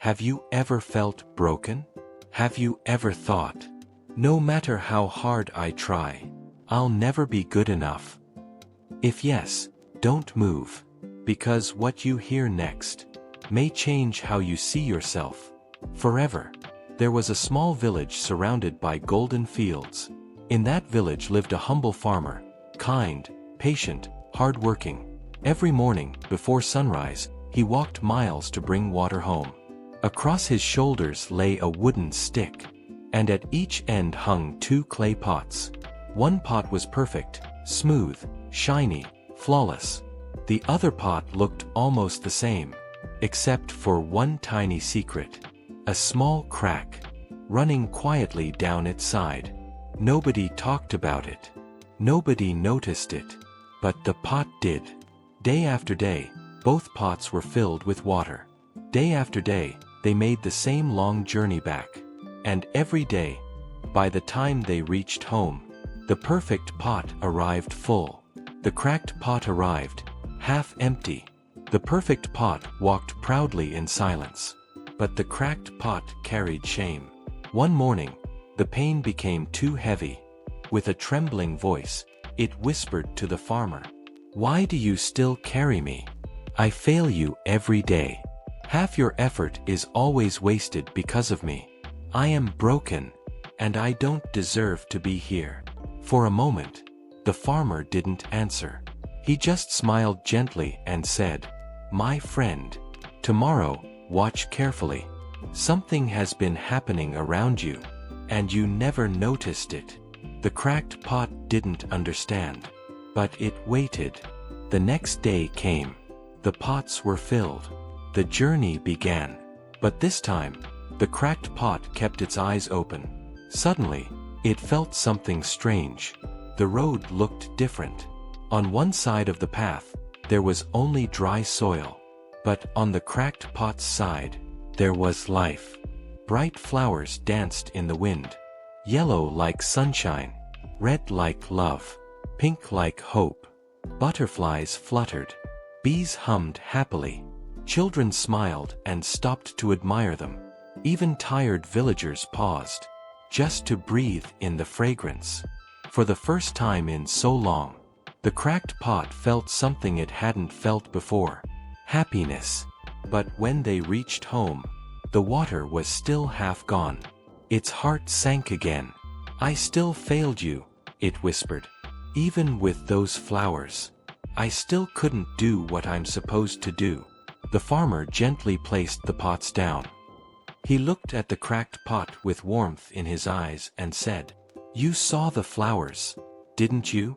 Have you ever felt broken? Have you ever thought, no matter how hard I try, I'll never be good enough? If yes, don't move, because what you hear next may change how you see yourself forever. There was a small village surrounded by golden fields. In that village lived a humble farmer, kind, patient, hard-working. Every morning, before sunrise, he walked miles to bring water home. Across his shoulders lay a wooden stick, and at each end hung 2 clay pots. One pot was perfect, smooth, shiny, flawless. The other pot looked almost the same, except for one tiny secret: a small crack, running quietly down its side. Nobody talked about it. Nobody noticed it. But the pot did. Day after day, both pots were filled with water. Day after day, they made the same long journey back. And every day, by the time they reached home, the perfect pot arrived full. The cracked pot arrived, half empty. The perfect pot walked proudly in silence. But the cracked pot carried shame. One morning, the pain became too heavy. With a trembling voice, it whispered to the farmer, "Why do you still carry me? I fail you every day. Half your effort is always wasted because of me. I am broken, and I don't deserve to be here." For a moment, the farmer didn't answer. He just smiled gently and said, "My friend, tomorrow, watch carefully. Something has been happening around you, and you never noticed it." The cracked pot didn't understand, but it waited. The next day came. The pots were filled. The journey began. But this time, the cracked pot kept its eyes open. Suddenly, it felt something strange. The road looked different. On one side of the path, there was only dry soil. But on the cracked pot's side, there was life. Bright flowers danced in the wind. Yellow like sunshine, red like love, pink like hope. Butterflies fluttered. Bees hummed happily. Children smiled and stopped to admire them. Even tired villagers paused, just to breathe in the fragrance. For the first time in so long, the cracked pot felt something it hadn't felt before: happiness. But when they reached home, the water was still half gone. Its heart sank again. "I still failed you," it whispered. "Even with those flowers, I still couldn't do what I'm supposed to do." The farmer gently placed the pots down. He looked at the cracked pot with warmth in his eyes and said, "You saw the flowers, didn't you?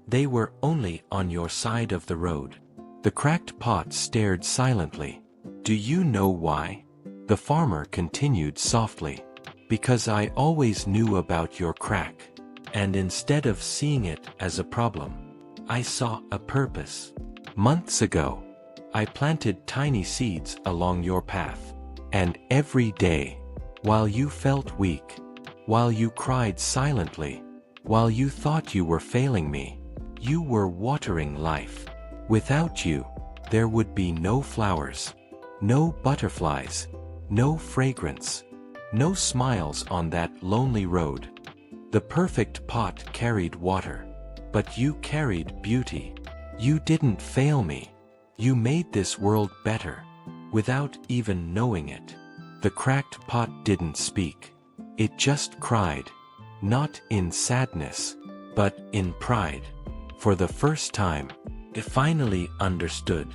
They were only on your side of the road." The cracked pot stared silently. "Do you know why?" The farmer continued softly. "Because I always knew about your crack, and instead of seeing it as a problem, I saw a purpose. Months ago, I planted tiny seeds along your path, and every day, while you felt weak, while you cried silently, while you thought you were failing me, you were watering life. Without you, there would be no flowers, no butterflies, no fragrance, no smiles on that lonely road. The perfect pot carried water, but you carried beauty. You didn't fail me. You made this world better, without even knowing it." The cracked pot didn't speak. It just cried, not in sadness, but in pride. For the first time, it finally understood.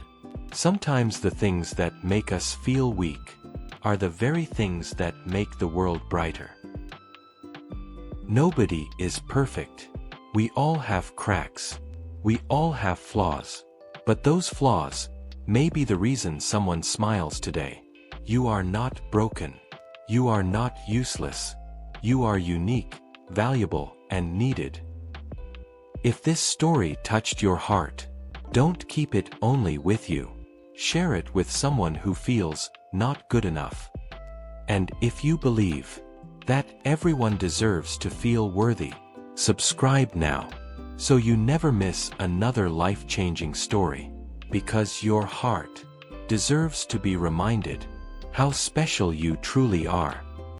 Sometimes the things that make us feel weak are the very things that make the world brighter. Nobody is perfect. We all have cracks. We all have flaws. But those flaws may be the reason someone smiles today. You are not broken. You are not useless. You are unique, valuable, and needed. If this story touched your heart, don't keep it only with you. Share it with someone who feels not good enough. And if you believe that everyone deserves to feel worthy, subscribe now, so you never miss another life-changing story. Because your heart deserves to be reminded how special you truly are.